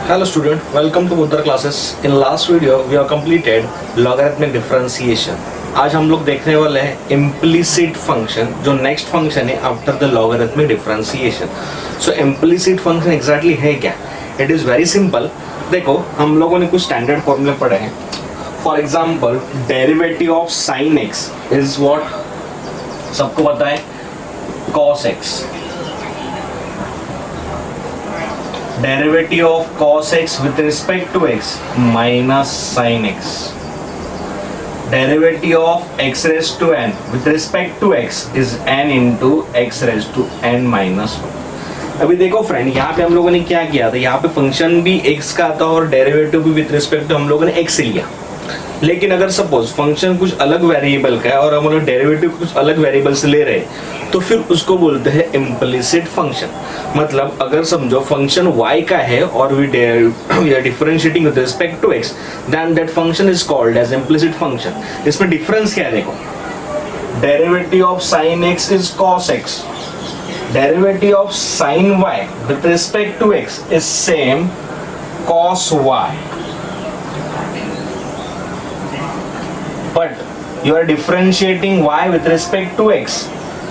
Hello student, welcome to Uddar classes. In last video we have completed logarithmic differentiation. आज हम लोग देखने वाले हैं implicit function जो next function है after the logarithmic differentiation. So implicit function exactly है क्या? It is very simple. देखो हम लोगों ने कुछ standard formula पढ़े हैं. For example, derivative of sin x is what? सबको पता है cos x. Derivative of cos x with respect to x minus sin x. Derivative of x raised to n with respect to x is n into x raised to n minus 1. अभी देखो friend, यहाँ पे हम लोगों ने क्या किया था, यहाँ पे फंक्शन भी x का था और डेरिवेटिव भी विथ रिस्पेक्ट टू हम लोगों ने x लिया. लेकिन अगर सपोज फंक्शन कुछ अलग वेरिएबल का है और हम लोग डेरिवेटिव कुछ अलग वेरिएबल से ले रहे हैं तो फिर उसको बोलते हैं इम्प्लिसिट फंक्शन. मतलब अगर समझो फंक्शन y का है और we are differentiating with respect to x, then that function is called as implicit function. इसमें डिफरेंस क्या है देखो, derivative of sin x is cos x, derivative of sin y with respect to x is same cos y. But you are differentiating y with respect to x,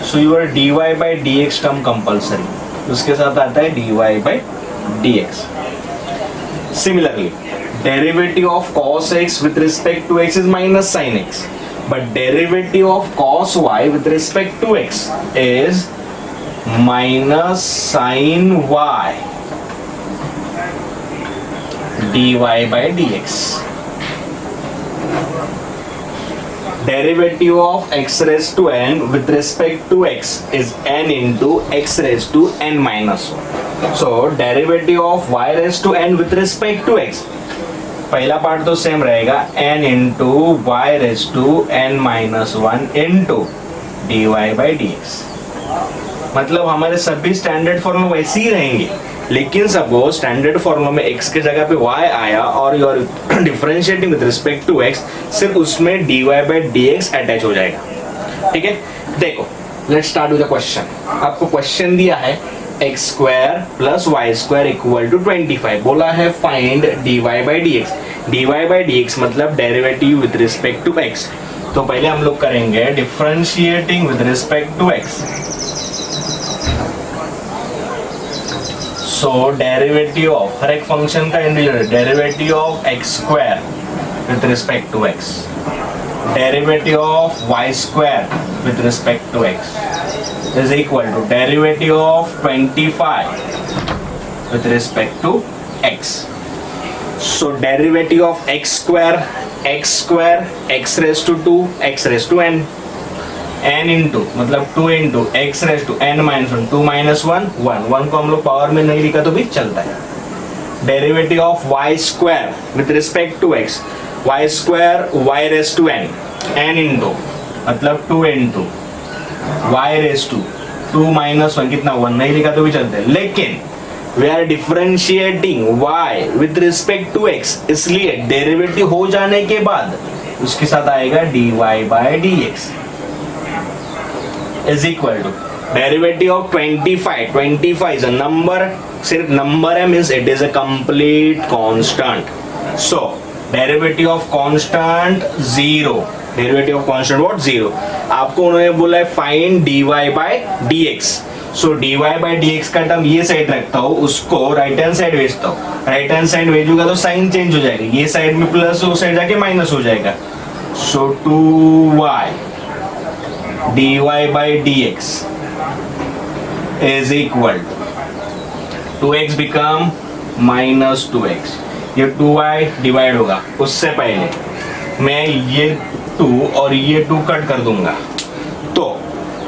so your dy by dx term compulsory. उसके साथ आता है dy by dx. Similarly, derivative of cos x with respect to x is minus sin x, but derivative of cos y with respect to x is minus sin y dy by dx. Derivative of x raised to n with respect to x is n into x raised to n minus 1. So derivative of y raised to n with respect to x, पहला part तो same रहेगा n into y raised to n minus 1 into dy by dx. मतलब हमारे सभी standard formula वैसे ही रहेंगे, लेकिन सपोज स्टैंडर्ड फॉर्मूला में x के जगह पे y आया और you are differentiating with respect to x, सिर्फ उसमें dy by dx अटैच हो जाएगा. ठीक है, देखो let's start with the question. आपको क्वेश्चन दिया है x square plus y square equal to 25. बोला है find dy by dx. dy by dx मतलब derivative with respect to x. तो पहले हम लोग करेंगे differentiating with respect to x. So derivative of हर एक फंक्शन का integral, derivative of x square with respect to x, derivative of y square with respect to x is equal to derivative of 25 with respect to x. So derivative of x square x raised to 2 x raised to n, n into मतलब 2 into x raise to n minus 1, 2 minus 1 1 को हम लोग power में नहीं लिखा तो भी चलता है. Derivative of y square with respect to x, y square y raise to n, n into मतलब 2 into y raise to 2 minus 1 कितना 1 नहीं लिखा तो भी चलता है. लेकिन we are differentiating y with respect to x, इसलिए डेरिवेटिव हो जाने के बाद उसके साथ आएगा dy by dx is equal to derivative of 25. 25 is a number, सिर्फ number है means it is a complete constant. So derivative of constant 0. Derivative of constant what? 0. आपको उन्होंने बोला है find dy by dx. So dy by dx का term ये side रखता हूँ, उसको राइट हैंड साइड भेजता हूँ. राइट हैंड साइड भेजूंगा तो साइन चेंज हो जाएगा, ये साइड में प्लस उस साइड जाके माइनस हो जाएगा. So 2y dy by dx is equal to 2x become minus 2x. ये 2y डिवाइड होगा, उससे पहले मैं ये 2 और ये 2 कट कर दूंगा. तो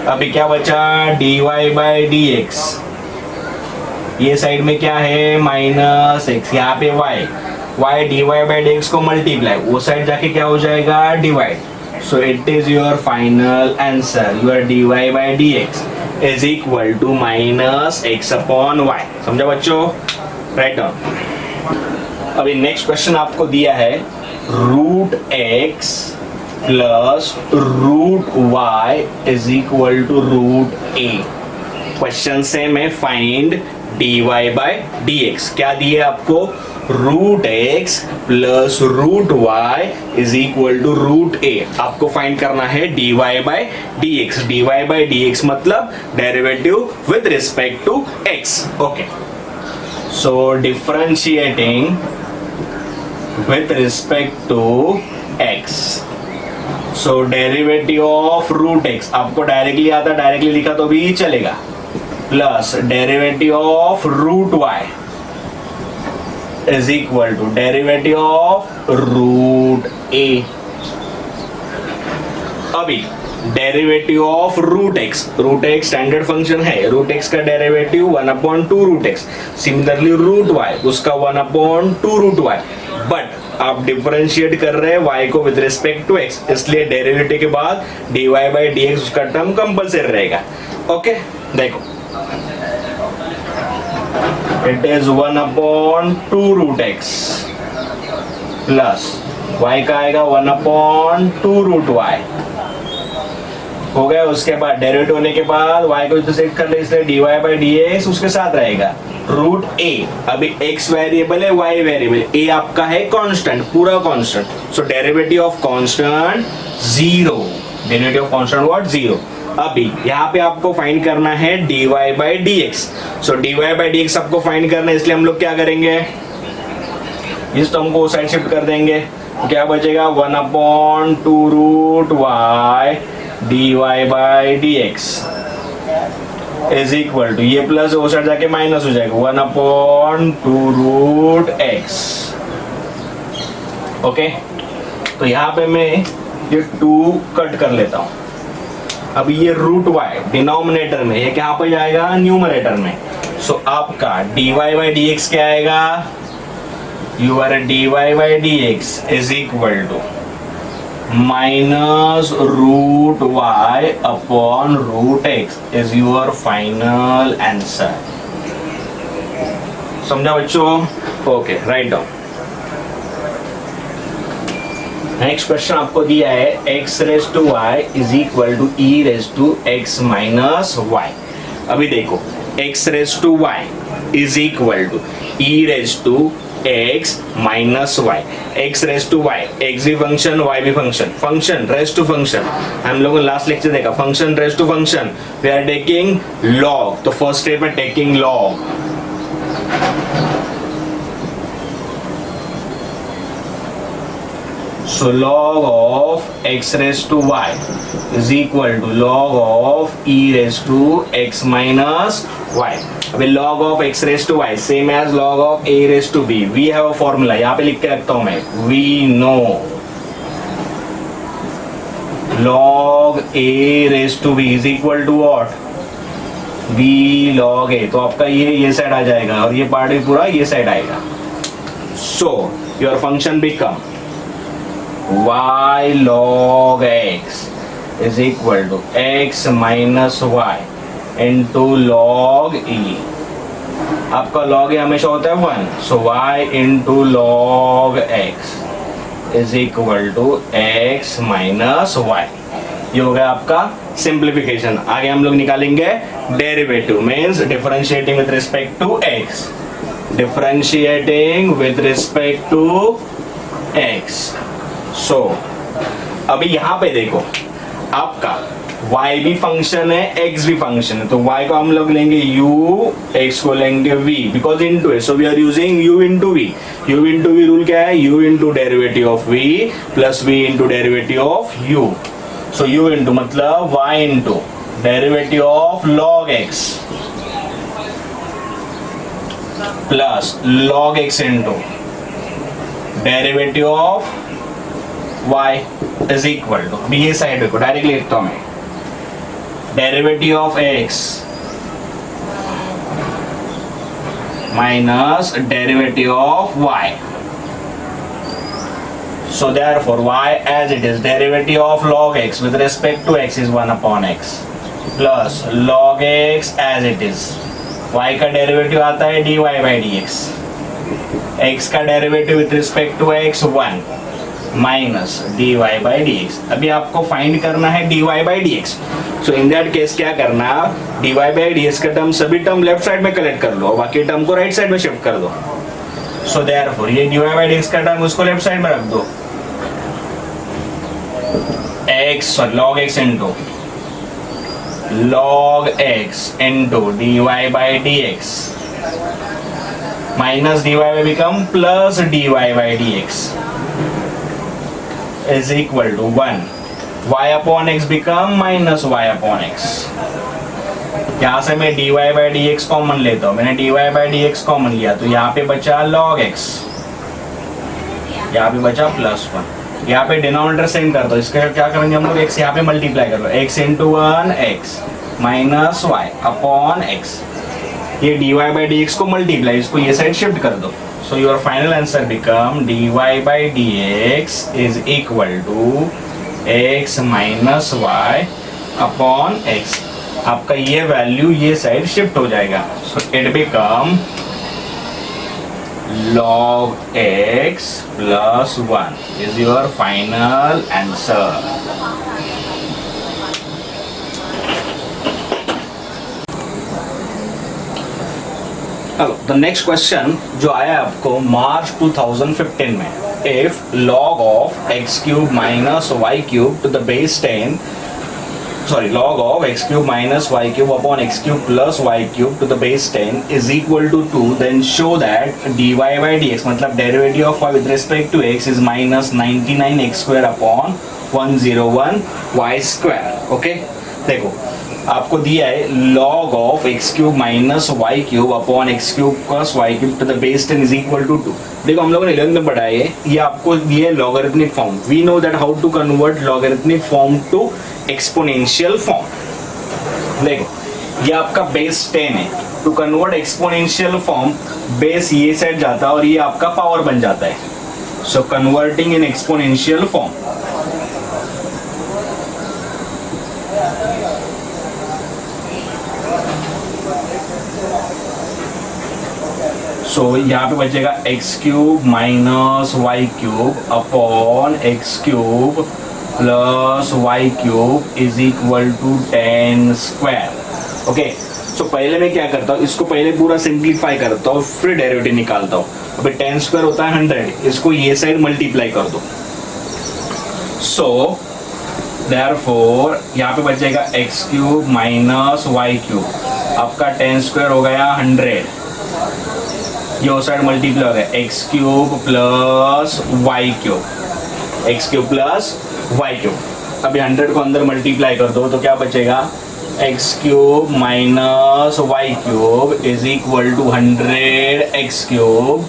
अभी क्या बचा, dy by dx. ये साइड में क्या है माइनस x, यहाँ पे y dy by dx को मल्टीप्लाई, वो साइड जाके क्या हो जाएगा divide. So it is your final answer. Your dy by dx is equal to minus x upon y. समझा बच्चों? Write down. अभी नेक्स्ट क्वेश्चन आपको दिया है root x plus root y is equal to root a. Question से मैं find dy by dx। क्या दिए आपको? Root x plus root y is equal to root a. आपको फाइंड करना है dy by dx। dy by dx मतलब derivative with respect to x। Okay, so differentiating with respect to x, so derivative of root x आपको directly आता, directly लिखा तो भी चलेगा, plus derivative of root y is equal to derivative of root a. अभी derivative of root x standard function है, root x का derivative 1/2 root x, similarly root y उसका 1/2 रूट वाई, बट आप डिफरेंशिएट कर रहे हैं y को with respect to x, इसलिए डेरिवेटिव के बाद dy बाय dx उसका टर्म कंपलसरी रहेगा। ओके, देखो it is 1/2 root x plus y का आएगा 1/2 रूट y हो गया। उसके बाद डेरिवेटिव होने के बाद y को इंटरसेक्ट कर ले, इसलिए dy बाय dx उसके साथ रहेगा रूट a। अभी x वेरिएबल है, y वेरिएबल, a आपका है कांस्टेंट, पूरा constant, so derivative of constant 0, derivative of constant what 0। अभी यहाँ पे आपको फाइंड करना है dy by dx, so dy by dx आपको फाइंड करना है, इसलिए हम लोग क्या करेंगे, इस टर्म को साइड शिफ्ट कर देंगे, क्या बचेगा 1/2 root y dy by dx is equal to, ये प्लस वो साइड जाके माइनस हो जाएगा 1/2 रूट x। ओके, तो यहाँ पे मैं ये 2 कट कर लेता हूँ। अब ये रूट y डिनोमिनेटर में, ये कहाँ पे जाएगा, न्यूमरेटर में, सो आपका dy बाय dx क्या आएगा, your dy by dx is equal to minus root y upon root x is your final answer. समझा बच्चों? Okay, write down. Next question आपको दिया है x raise to y is equal to e raise to x minus y। अभी देखो x raise to y is equal to e raise to x minus y, x raise to y, x भी function y भी function, function raise to function, हम लोगों ने last lecture देखा function raise to function, we are taking log, तो first step है taking log. So log of x raised to y is equal to log of e raised to x minus y. अभी log of x raised to y same as log of a raised to b. We have a formula, यहाँ पे लिख के रखता हूँ मैं, we know log a raised to b is equal to what? b log a। तो आपका ये साइड आ जाएगा और ये पार्ट भी पूरा ये साइड आएगा। So your function become y log x is equal to x minus y into log e। आपका log e हमेशा होता है 1, so y into log x is equal to x minus y। ये हो गया आपका सिंप्लीफिकेशन। आगे हम लोग निकालेंगे derivative, means differentiating with respect to x, differentiating with respect to x। So अभी यहाँ पे देखो आपका y भी फंक्शन है, x भी फंक्शन है, तो y को हम लोग लेंगे u, x को लेंगे v, बिकॉज इनटू है, so we are using u into v। u into v rule क्या है, u into derivative of v plus v into derivative of u। So u into मतलब y into derivative of log x plus log x into derivative of y is equal to, अभी ये side को directly लिखता हूं मैं, derivative of x minus derivative of y। So therefore y as it is derivative of log x with respect to x is 1/x plus log x as it is, y का derivative आता है dy by dx, x का derivative with respect to x 1 minus d y by d x. अभी आपको find करना है d y by d x. So in that case क्या करना, d y by d x का टर्म सभी term left side में कलेक्ट कर लो, बाकी टर्म को राइट साइड में शिफ्ट कर दो। सो देयरफॉर ये d y by d x का टर्म उसको लेफ्ट साइड में रख दो, x log x into log x into dy by dx minus dy by become plus dy by dx is equal to 1. y upon x become minus y upon x. यहाँ से मैं dy by dx common लेता हूँ, मैंने dy by dx common लिया तो यहाँ पे बचा log x, यहाँ पे बचा +1। यहाँ पे डिनोमिनेटर सेम कर दो, इसका क्या करेंगे हम लोग, x यहाँ पे मल्टीप्लाई कर लो, x into 1 x minus y upon x। ये dy बाई dx को मल्टीप्लाई, इसको ये साइड शिफ्ट कर दो। So your final answer become dy by dx is equal to x minus y upon x। आपका ये वैल्यू ये साइड शिफ्ट हो जाएगा। So it become log x plus 1 is your final answer. अब the next question जो आया आपको मार्च 2015 में, if log of x cube minus y cube to the base 10 log of x cube minus y cube upon x cube plus y cube to the base 10 is equal to 2, then show that dy by dx मतलब derivative of y with respect to x is minus 99 x square upon 101 y square. Okay देखो आपको दिया है log of x cube minus y cube upon x cube plus y cube to the base 10 is equal to 2. देखो हम लोगों ने 11th में पढ़ा है, ये आपको दिया है logarithmic form. We know that how to convert logarithmic form to exponential form. देखो ये आपका बेस 10 है, to convert exponential form base ये साइड जाता है और ये आपका पावर बन जाता है। So converting in exponential form, so यहाँ पे बचेगा x cube minus y cube upon x cube plus y cube is equal to 10 square. Okay so पहले मैं क्या करता हूँ, इसको पहले पूरा सिंप्लीफाई करता हूँ फिर डेरिवेटिव निकालता हूँ। अभी 10 स्क्वायर होता है 100, इसको ये साइड मल्टीप्लाई कर दो। सो देयरफॉर यहाँ पे बचेगा x cube minus y cube, आपका 10 स्क्वायर हो गया 100, ये साइड मल्टीप्लाई हो गया x cube plus y cube, x cube plus y cube. अभी 100 को अंदर मल्टीप्लाई कर दो तो क्या बचेगा, x cube minus y cube is equal to 100 x cube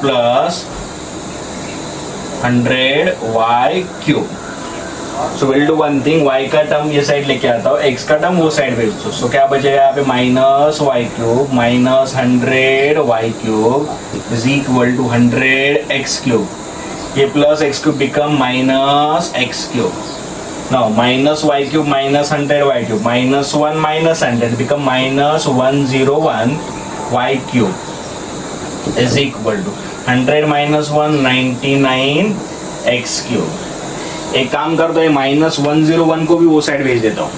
plus 100 y cube. So will do one thing, y का टर्म ये साइड लेके आता हूँ, एक्स का टर्म वो साइड भेज दो। सो क्या बचेगा यहाँ पे minus y cube minus 100 y cube is equal to 100 x cube, ये plus x cube become minus x cube. Now minus y cube minus 100 y cube minus 1 minus 100 become minus 101 y cube is equal to 100 minus 1 99 x cube. एक काम कर दो, ये minus 101 को भी वो side भेज देता हूँ।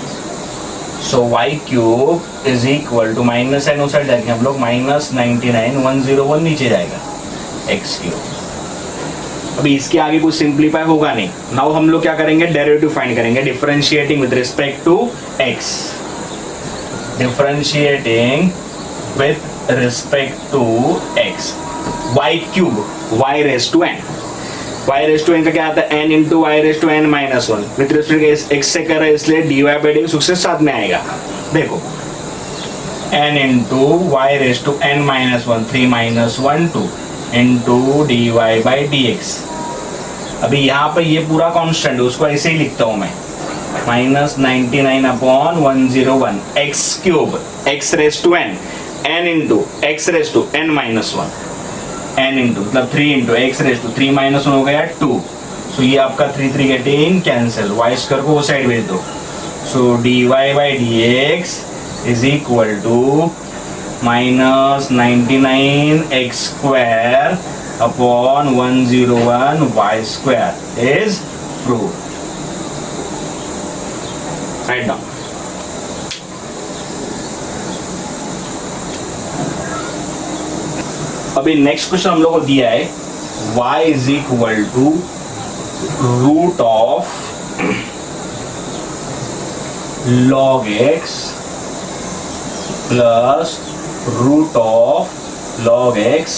So y cube is equal to minus sign उस साइड जाएंगे हम लोग, माइनस 99 101 नीचे जाएगा एक्स क्यूब। अभी इसके आगे कुछ सिंप्लीफाई होगा नहीं। नाउ हम लोग क्या करेंगे, डेरिवेटिव फाइंड करेंगे, differentiating with respect to x, differentiating with respect to x. Y cube y raise to n, y raise to n का क्या आता है, n into y raise to n minus 1 with respect x से कर रहे हैं इसलिए डी वाई बाई डी उसके साथ में आएगा। देखो n into y raise to n minus 1 3 minus 1 2 into d y by d x. अभी यहाँ पर ये पूरा कांस्टेंट है, उसको ऐसे ही लिखता हूँ मैं, minus 99 upon 101 x cube x raise to n, n into x raise to n minus 1, n into मतलब 3 into x raise to 3 minus 1 हो गया 2। सो ये आपका 3 3 गेटिंग कैंसिल, वाई स्क्वायर को वो साइड भेज दो। So d y by d x is equal to minus 99 x square upon 101 y square is true. Write down. अभी नेक्स्ट क्वेश्चन हम लोग को दिया है y is equal to root of log x plus root of log x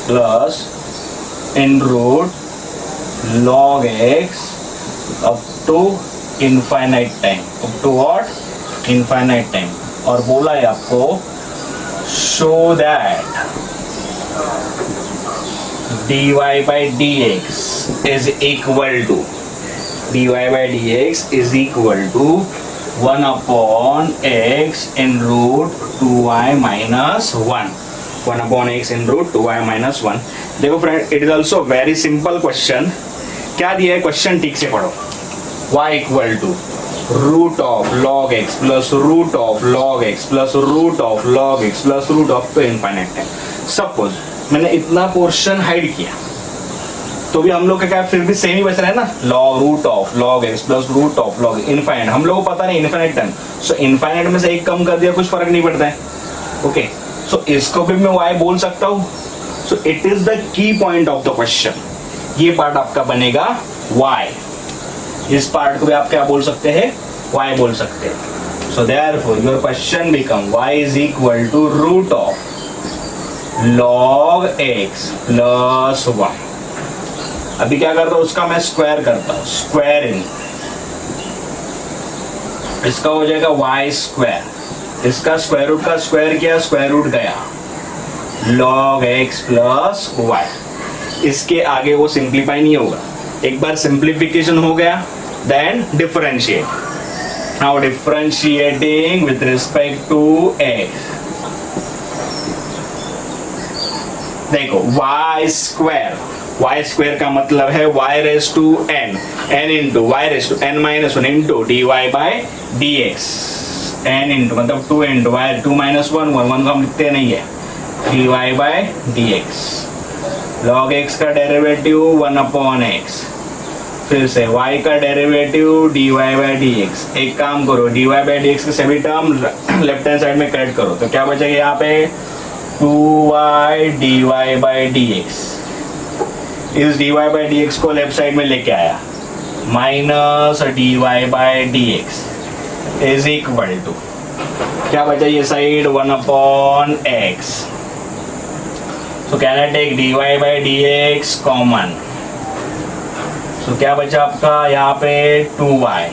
plus in root log x up to infinite time. Up to what? Infinite time. और बोला है आपको show that dy by dx is equal to dy by dx is equal to 1 upon x in root 2y minus 1. 1 upon x in root 2y minus 1. देखो friend, it is also very simple question. क्या दिया है question, ठीक से पढ़ो. y equal to root of log x plus root of log x plus root of log x plus root of तो infinite time. Suppose मैंने इतना portion hide किया तो भी हम लोग का क्या फिर भी सेम ही बच रहा है ना. log root of log x plus root of log infinite. हम लोग को पता नहीं इनफाइनाइट टाइम. सो इनफाइनाइट में से एक कम कर दिया, कुछ फर्क नहीं पड़ता है. ओके, सो इसको भी मैं y बोल सकता हूँ. So it is the key point of the question. ये पार्ट आपका बनेगा y. इस पार्ट को भी आप क्या बोल सकते हैं, y बोल सकते हैं. So therefore your question become y is equal to root of log x plus 1. अभी क्या करता हूं, उसका मैं स्क्वायर करता हूं. स्क्वायर इन इसका हो जाएगा y स्क्वायर. इसका स्क्वायर रूट का स्क्वायर किया, स्क्वायर रूट गया log x प्लस y. इसके आगे वो सिंप्लीफाई नहीं होगा. एक बार सिंप्लीफिकेशन हो गया then differentiate. Now differentiating with respect to x. देखो y स्क्वायर का मतलब है y raise to n into y raise to n minus 1 into dy by dx. n into मतलब 2 इंटू y 2 माइनस 1 1 को हम लिखते नहीं है. dy by dx. log x का डेरिवेटिव 1 अपॉन x. फिर से y का डेरिवेटिव dy बाई dx. एक काम करो, dy बाई dx के सभी टर्म लेफ्ट हैंड साइड में करेक्ट करो तो क्या बचेगा यहाँ पे 2y dy बाई dx. इस dy बाई dx को लेफ्ट साइड में लेके आया minus dy by dx is equal to क्या बचा ये side 1 upon x. So can I take dy by dx common. So क्या बचा आपका यहाँ पे 2y.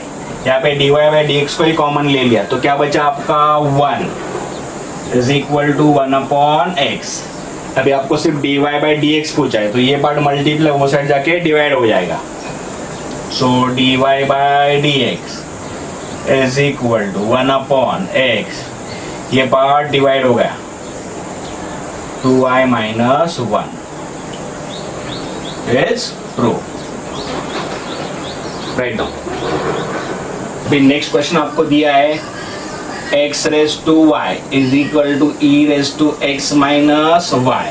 यहाँ पे dy by dx को ही कॉमन ले लिया तो क्या बचा आपका 1 is equal to 1 upon x. अभी आपको सिर्फ dy by dx पूछा है तो ये पार्ट मल्टीप्लाई वो साइड जाके डिवाइड हो जाएगा. So dy by dx is equal to 1 upon x. ये पार्ट डिवाइड हो गया 2y minus 1 is true. Write down. अभी नेक्स्ट क्वेश्चन आपको दिया है x raised to y is equal to e raised to x minus y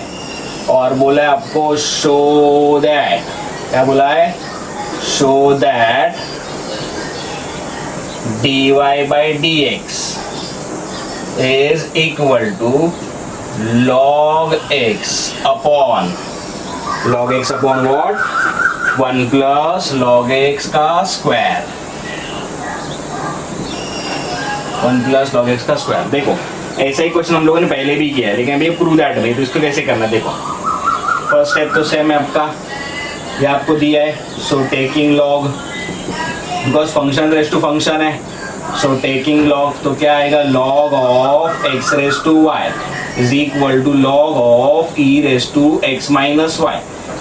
और बोला है आपको शो दैट. क्या बोला है? Show that dy by dx is equal to log x upon what? 1 plus log x का स्क्वायर. 1 plus log x का square. देखो ऐसा ही क्वेश्चन हम लोगों ने पहले भी किया है लेकिन अभी प्रूव दैट में तो इसको कैसे करना देखो. फर्स्ट स्टेप तो सेम है आपका. ये आपको दिया है so taking log because function raise to function है. सो टेकिंग लॉग तो क्या आएगा log of x raise to y is equal to log of e raised to x minus y.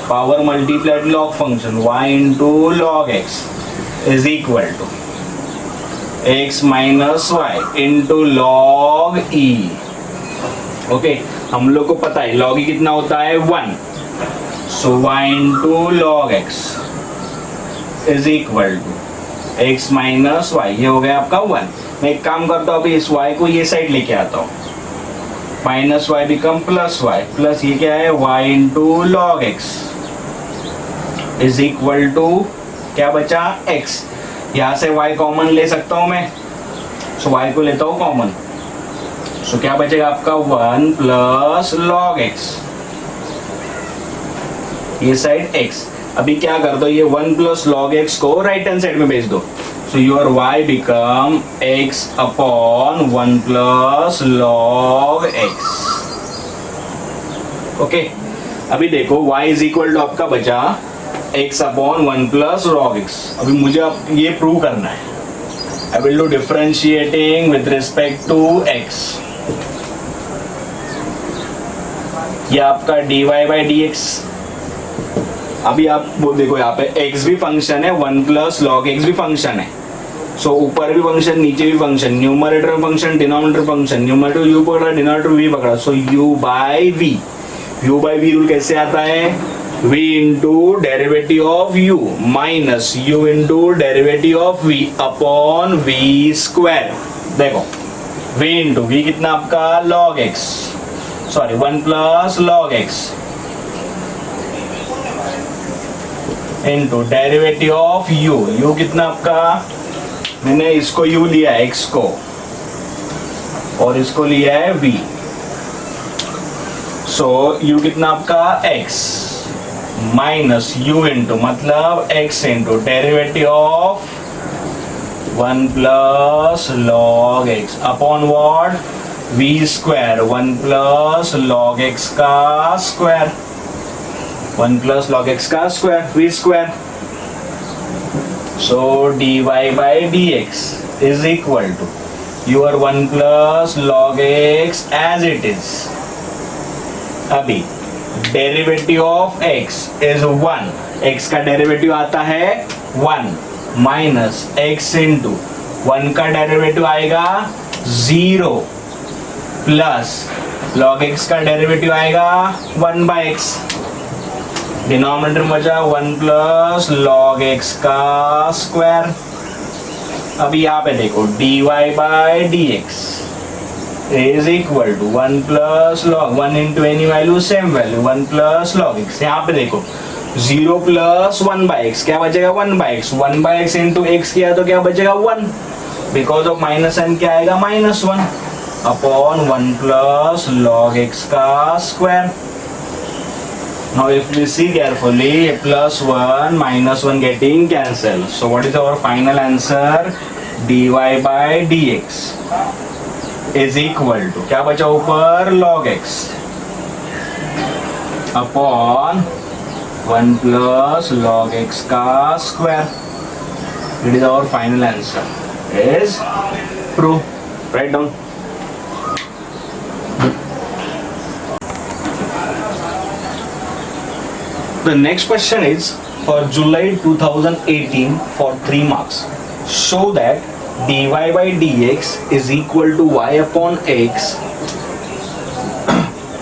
Power multiplied log function y into log x is equal to x minus y into log e. Okay, हम लोग को पता है log e कितना होता है 1. So y into log x is equal to x minus y. ये हो गया आपका 1. मैं एक काम करता हूँ अभी इस y को ये साइड लेके आता हूँ minus y become plus y, plus ये क्या है y into log x is equal to क्या बचा एक्स। यहां से वाई कॉमन ले सकता हूं मैं, सो वाई को लेता हूं कॉमन, सो क्या बचेगा आपका 1 प्लस लॉग एक्स, ये साइड एक्स। अभी क्या कर दो, ये 1 प्लस लॉग एक्स को राइट हैंड साइड में भेज दो, so your y become x upon 1 plus log x। Okay, अभी देखो y इज इक्वल टू आपका बचा x upon 1 plus log x। अभी मुझे अब ये प्रूव करना है, I will do differentiating with respect to x। ये आपका dy बाई dx। अभी आप वो देखो यहाँ पे x भी फंक्शन है, 1 प्लस लॉग x भी फंक्शन है, सो ऊपर भी फंक्शन नीचे भी फंक्शन, न्यूमरेटर में function denominator function, numerator u पकड़ा डिनोमिनेटर v पकड़ा, सो u बाई v रूल कैसे आता है v into derivative of u minus u into derivative of v upon v square. देखो v इंटू v कितना आपका log x, sorry 1 plus log x into derivative of u कितना आपका, मैंने इसको u लिया है x को और इसको लिया है v, सो u कितना आपका x माइनस u इंटू मतलब x into derivative of 1 plus log x upon what v square, 1 plus log x का स्क्वायर, 1 प्लस लॉग x का square v square. So dy by dx is equal to your 1 plus log x as it is. अभी derivative of x is 1, x का derivative आता है 1 minus x into 1 का derivative आएगा 0 plus log x का derivative आएगा 1 by x, denominator में बचा 1 प्लस लॉग x का स्क्वायर। अभी यहाँ पे देखो dy by dx is equal to 1 plus log 1 into any value same value 1 plus log x। यहाँ पे देखो 0 प्लस 1 बाई x क्या बचेगा 1 by x, 1 by x into x किया तो क्या बचेगा 1, बिकॉज ऑफ माइनस n क्या आएगा -1 अपॉन 1 प्लस लॉग x का square. Now if we see carefully, plus 1 minus 1 getting cancelled. So what is our final answer? dy by dx is equal to क्या बचा ऊपर log x upon 1 plus log x का square. It is our final answer. Is true. Write down. The next question is for July 2018 for 3 marks. Show that dy by dx is equal to y upon x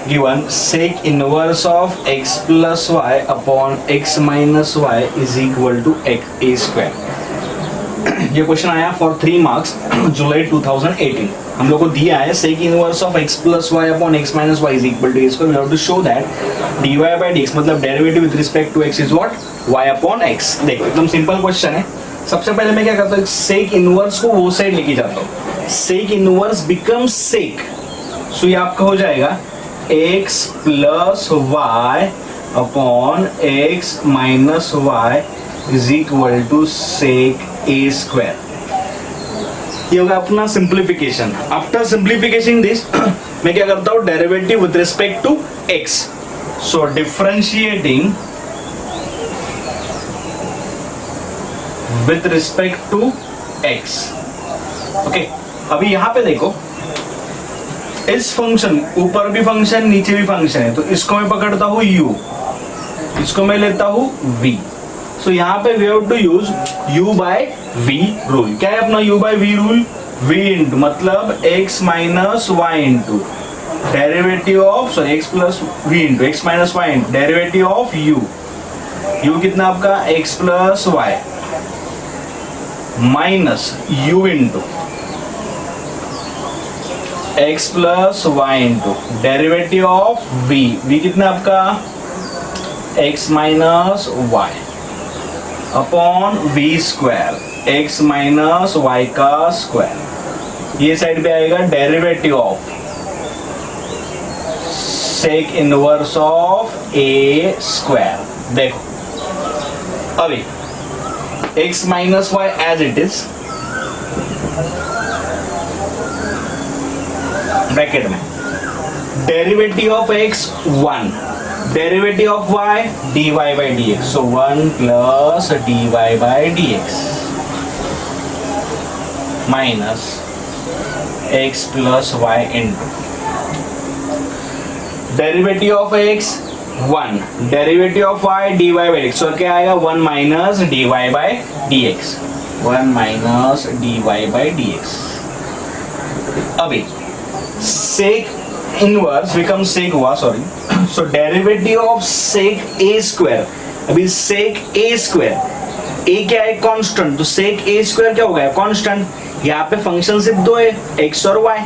given sec inverse of x plus y upon x minus y is equal to x a square. ये question आया for 3 marks जुलाई 2018। हम लोग को दिया है sec inverse of x plus y upon x minus y is equal to a square. We have to show that dy by dx मतलब derivative with respect to x is what y upon x। देखो एकदम simple question है। सबसे पहले मैं क्या करता हूँ सेक इनवर्स को वो साइड लेके जाता हूँ, सेक इनवर्स बिकम्स सेक, सो ये आपका हो जाएगा x plus y upon x minus y is equal to sec a square. ये होगा अपना सिंप्लीफिकेशन। आफ्टर सिंप्लीफिकेशन दिस मैं क्या करता हूं derivative with respect to x, so differentiating with respect to x। Okay, अभी यहां पे देखो इस फंक्शन ऊपर भी फंक्शन नीचे भी फंक्शन है, तो इसको मैं पकड़ता हूं u, इसको मैं लेता हूं v। सो यहाँ पे we have to use u by v rule. क्या है अपना u by v rule? v into मतलब x minus y into derivative of sorry x plus v into x minus y into derivative of u कितना आपका x plus y minus u into x plus y into derivative of v कितना आपका x minus y upon v square x minus y का square, ये side पे आएगा derivative of sec inverse of a square. देखो अभी x minus y as it is bracket में, derivative of x 1, derivative of y dy by dx, so 1 plus dy by dx minus x plus y into derivative of x 1, derivative of y dy by dx, so क्या आएगा 1 minus dy by dx, 1 minus dy by dx। अभी sec inverse becomes sec हुआ, sorry, so derivative of sec a square, अभी sec a square, a क्या है constant, तो sec a square क्या हो गया कांस्टेंट, यहाँ पे फंक्शन सिर्फ दो है x और y,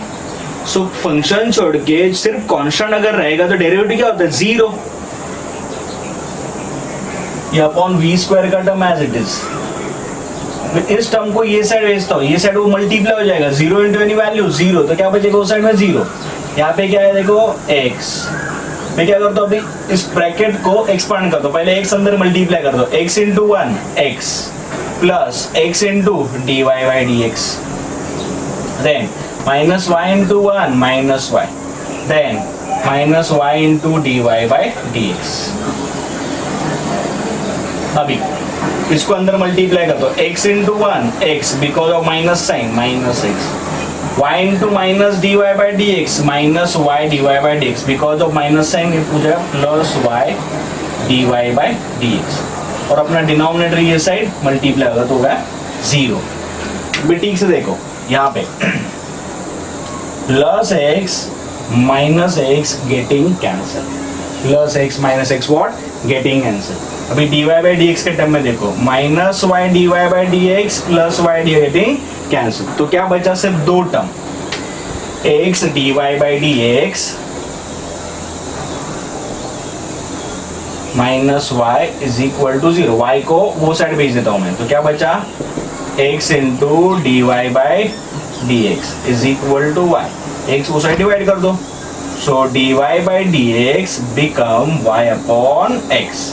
सो फंक्शन छोड़ के सिर्फ कांस्टेंट अगर रहेगा तो डेरिवेटिव क्या होता है जीरो, ये अपॉन v स्क्वायर का टर्म एज इट इज। इस टर्म को ये साइड भेजता हूँ, ये साइड वो मल्टीप्लाई हो जाएगा, zero into any value zero, तो क्या बचेगा उस साइड में जीरो, यहाँ पे क्या है देखो x, मैं क्या करता हूँ अभी इस ब्रैकेट को एक्सपांड कर दो, पहले x अंदर मल्टीप्लाई कर दो, x into 1 x plus x into dy by dx, then minus y into 1 minus y, then minus y into dy by dx। अभी इसको अंदर मल्टीप्लाई कर दो, x into 1 x because of minus sign minus x, y into minus dy by dx minus y dy by dx because of minus sign हो जाएगा plus y dy by dx, और अपना denominator ये side multiply होगा तो होगा zero. भी ठीक से देखो यहाँ पे plus x minus x getting cancel, plus x minus x what getting cancel. अभी dy by dx के टर्म में देखो minus y dy by dx plus y dy getting cancel, तो क्या बचा सिर्फ दो term, x dy by dx minus y is equal to zero, y को वो साइड भेज देता हूं मैं, तो क्या बचा x into dy by dx is equal to y, x वो साइड डिवाइड कर दो, so dy by dx become y upon x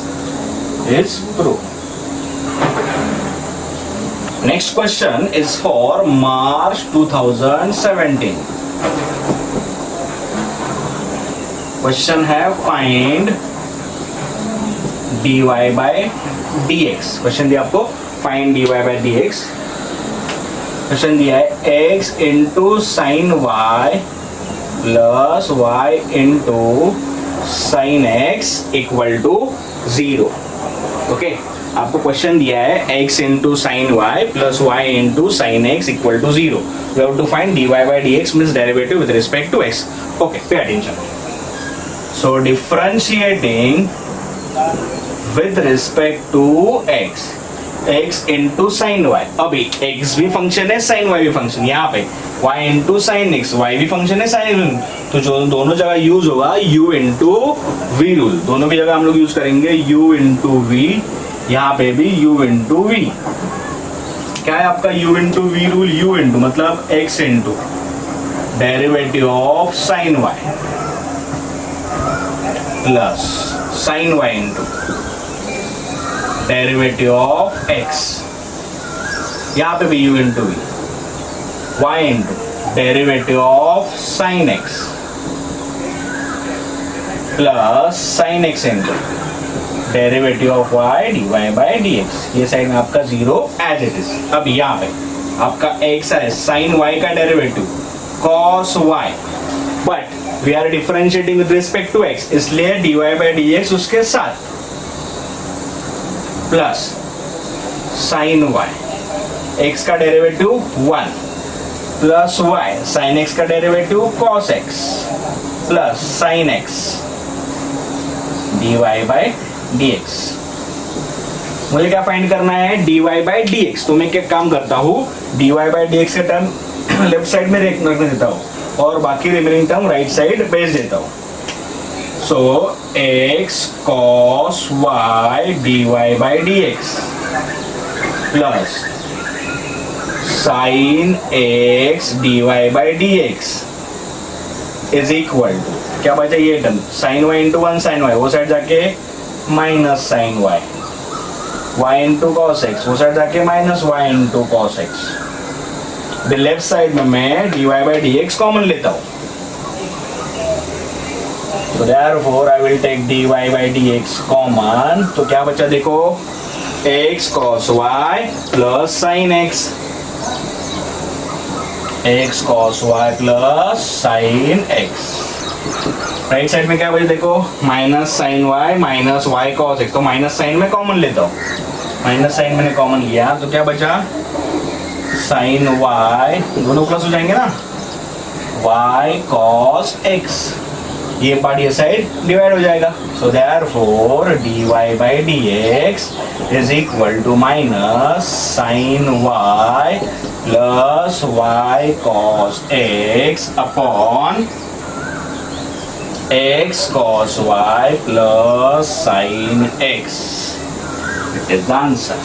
is proved. Next question is for March 2017. Question है find dy by dx. Question दिया आपको find dy by dx. Question दिया है x into sin y plus y into sin x equal to 0. Okay आपको question दिया है x into sine y plus y into sine x equal to zero, we have to find dy by dx means derivative with respect to x। Okay pay attention, so differentiating with respect to x, x into sine y, अभी x भी function है sine y भी function, यहाँ पे y into sine x, y भी function है sine, तो जो दोनों जगह यूज होगा u इंटू वी रूल, दोनों की जगह हम लोग यूज करेंगे u इंटू वी, यहाँ पे भी u इंटू वी। क्या है आपका u into v rule, u into मतलब x into derivative of sine y plus sine y into derivative of x, यहाँ पे भी u into v, y into derivative of sine x plus sine x into derivative of y dy by dx, ये साइड में आपका zero as it is. अब यहाँ पे आपका x है साइन y का derivative cos y, but we are differentiating with respect to x, इसलिए dy by dx उसके साथ प्लस साइन y, x का derivative 1 plus y sine x का derivative cos x plus sine x dy by dx। मुझे क्या find करना है dy by dx, तो मैं क्या काम करता हूँ dy by dx के टर्म लेफ्ट साइड में रखने देता हूँ और बाकी रिमेनिंग टर्म राइट साइड भेज देता हूँ. So x cos y d y by d x plus sine x d y by d x is equal to क्या बचा ये term sine y into one sine y वो side जाके minus sine y y into cos x वो side जाके minus y into cos x. The left side में मैं d y by d x common लेता हूँ. So therefore I will take dy by dx common. तो क्या बचा देखो x cos y plus sin x. x cos y plus sin x. Right side में क्या बचा देखो minus sine y minus y cos x. तो माइनस साइन में कॉमन लेता हूँ. माइनस साइन मैंने कॉमन लिया तो क्या बचा साइन y दोनों प्लस हो जाएंगे ना y cos x. ये पार्ट ये साइड डिवाइड हो जाएगा. So therefore dy by d x is equal to minus sine y plus y cos x upon x cos y plus sin x. It is the answer.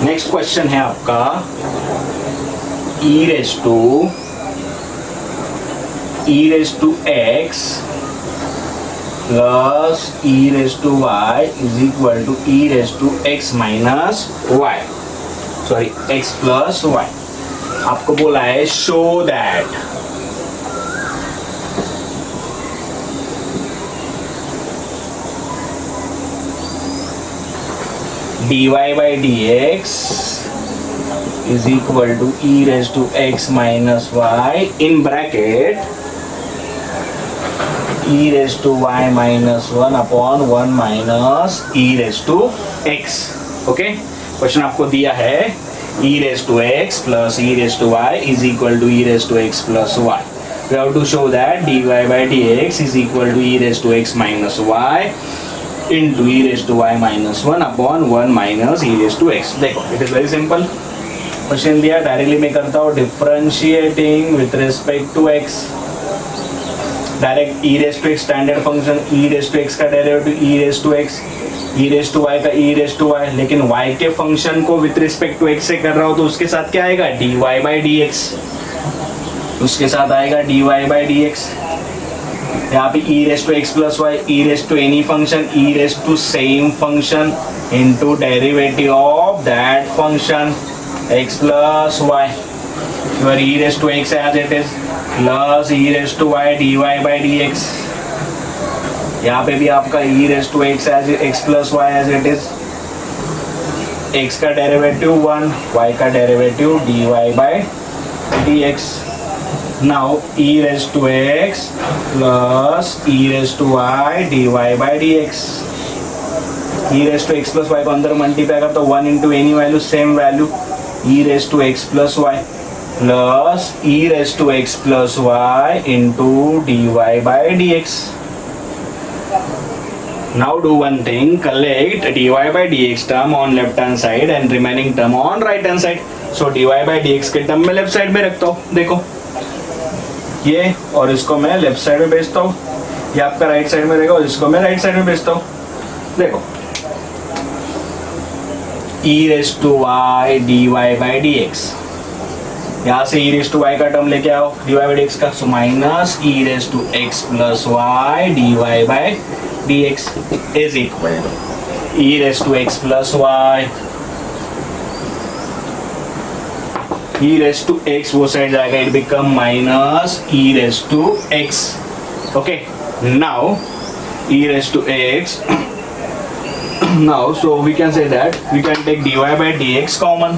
Next question है आपका e raise to x प्लस e raise to y is equal to e raise to x minus y sorry x plus y. आपको बोला है show that dy by dx is equal to e raised to x minus y in bracket e raised to y minus 1 upon 1 minus e raised to x. Okay question आपको दिया है e raised to x plus e raised to y is equal to e raised to x plus y. We have to show that dy by dx is equal to e raised to x minus y into e raised to y minus 1 upon 1 minus e raised to x. देखो it is very simple. Question दिया directly मैं करता हूँ differentiating with respect to x. Direct e raised to x standard function e raised to x का derivative e raised to x e raised to y का e raised to y. लेकिन y के function को with respect to x से कर रहा हूँ तो उसके साथ क्या आएगा dy by dx. उसके साथ आएगा dy by dx. यहाँ पे e raised to x plus y e raised to any function e raised to same function into derivative of that function x plus y. Your e raised to x as it is plus e raised to y dy by dx. यहाँ पे भी आपका e raised to x as x plus y as it is. x का derivative 1 y का derivative dy by dx. Now e raised to x plus e raised to y dy by dx. e raised to x plus y को अंदर multiply कर तो 1 into any value same value e raised to x plus y plus e raised to x plus y into dy by dx. Now do one thing, collect dy by dx term on left hand side and remaining term on right hand side. So dy by dx के term में left side में रखता हूँ. देखो ये और इसको मैं लेफ्ट साइड में भेजता हूँ. ये आपका राइट साइड में रहेगा और इसको मैं राइट साइड में भेजता हूँ. देखो e raised to y dy by dx. यहाँ से e raised to y का टर्म लेके आओ dy by dx का. So minus e raised to x plus y dy by dx is equal to e raised to x plus y e raised to x वो side जाएगा it become minus e raised to x. Okay, now e raised to x now so we can say that we can take dy by dx common.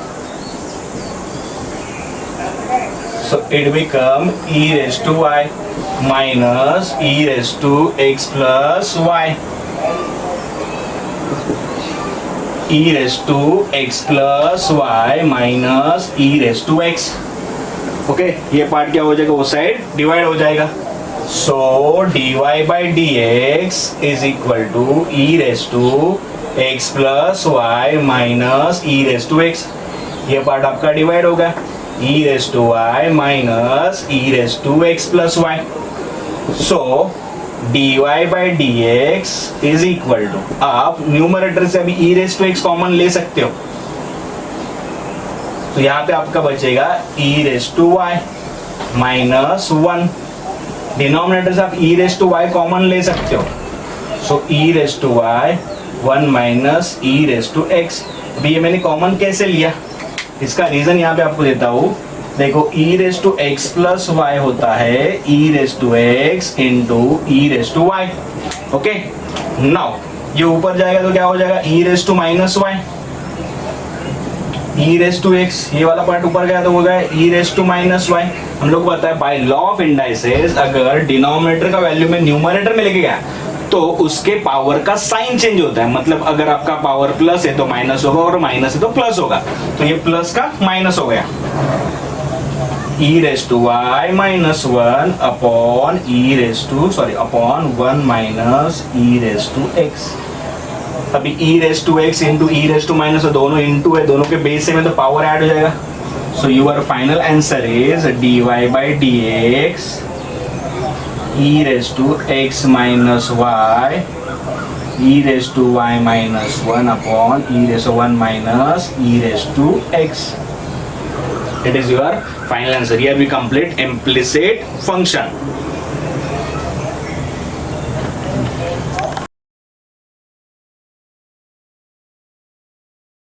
So it become e raised to y minus e raised to x plus y. E raised to x plus y minus e raised to x. Okay ये part क्या हो जाएगा, वो side divide हो जाएगा. So dy by dx is equal to e raised to x plus y minus e raised to x. ये part आपका divide होगा. e raised to y minus e raised to x plus y. So dy by dx is equal to, आप numerator से अभी e raised to x common ले सकते हो, तो यहाँ पे आपका बचेगा e raised to y minus 1. Denominator से आप e raised to y common ले सकते हो, सो e raised to y 1 minus e raised to x. अभी ये मैंने कॉमन कैसे लिया, इसका रीजन यहाँ पे आपको देता हूँ. देखो e raised to x plus y होता है e raised to x into e raised to y. Okay now ये ऊपर जाएगा तो क्या हो जाएगा, e raised to minus y, e raised to x. ये वाला पार्ट ऊपर गया तो हो गया e raised to minus y. हम लोग को पता है बाय लॉ ऑफ इंडाइसेस, अगर डिनोमिनेटर का वैल्यू में न्यूमरेटर में लेके गया तो उसके पावर का साइन चेंज होता है. मतलब अगर आपका पावर प्लस है तो माइनस होगा और माइनस है तो प्लस होगा. तो ये प्लस का माइनस हो गया. e raised to y minus 1 upon upon 1 minus e raised to x. अभी e raised to x into e raised to minus, दोनों इंटू है, दोनों के बेस से में तो पावर ऐड हो जाएगा. सो your final answer is dy by dx e raised to x minus y e raised to y minus 1 upon e raised to 1 minus e raised to x. It is your final answer. Here we complete implicit function.